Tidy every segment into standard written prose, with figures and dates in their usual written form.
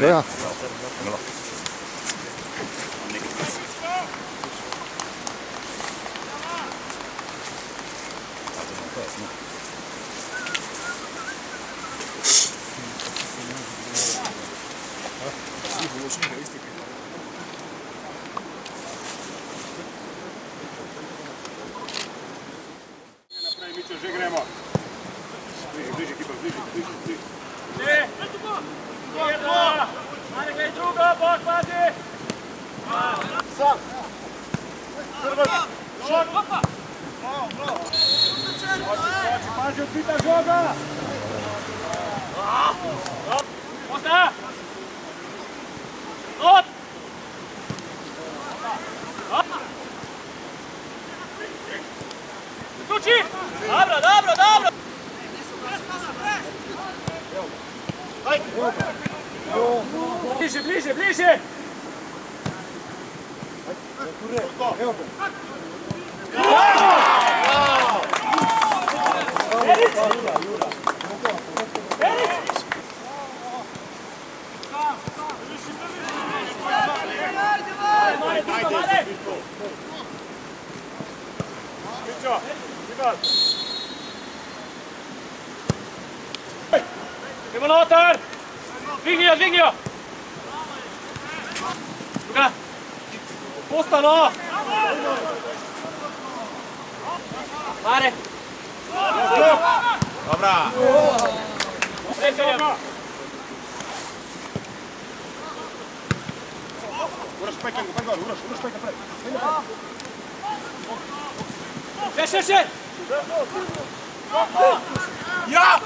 Ja. Pazi, odbita žoga! Osta! Od! Uključi! Dobro, dobro, dobro! Bliže, bliže, bliže! Evo ga! Idemo notar! Digni jo, digni jo! Druga! Postano! Mare! Dobra! Srećenja! Uraš pekaj, uraš pekaj pred. Še! Ja!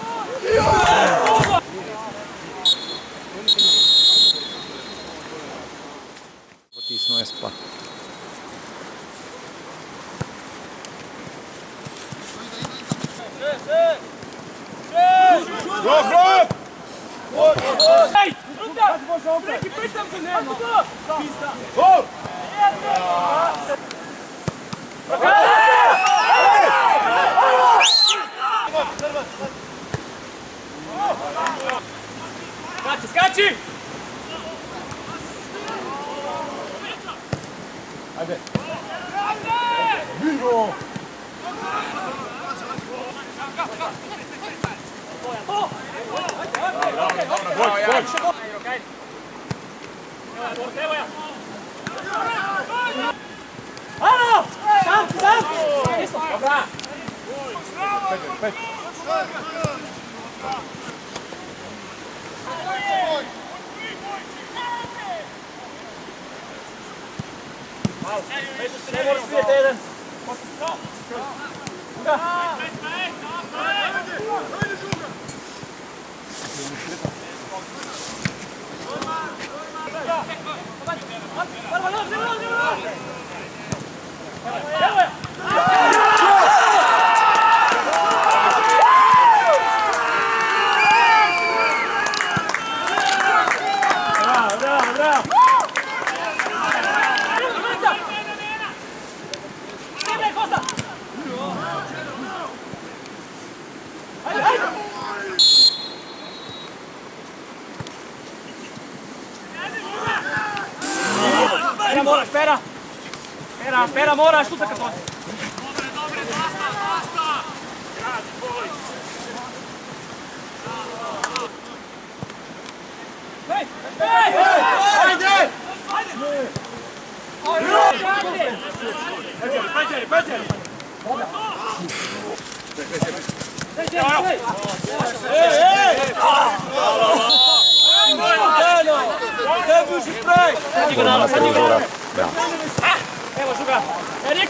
Potisnuo je spa. Ej! Neki pitam se nema! Gol! Skači! Ajde! Miro! Alo! Sam! Dobra! Ne moraš prijeti jedan. Pera, moraš tu tako to. Dobre, basta! Gradi, boj! Ajde! Ajde! Evo žuga! Erik!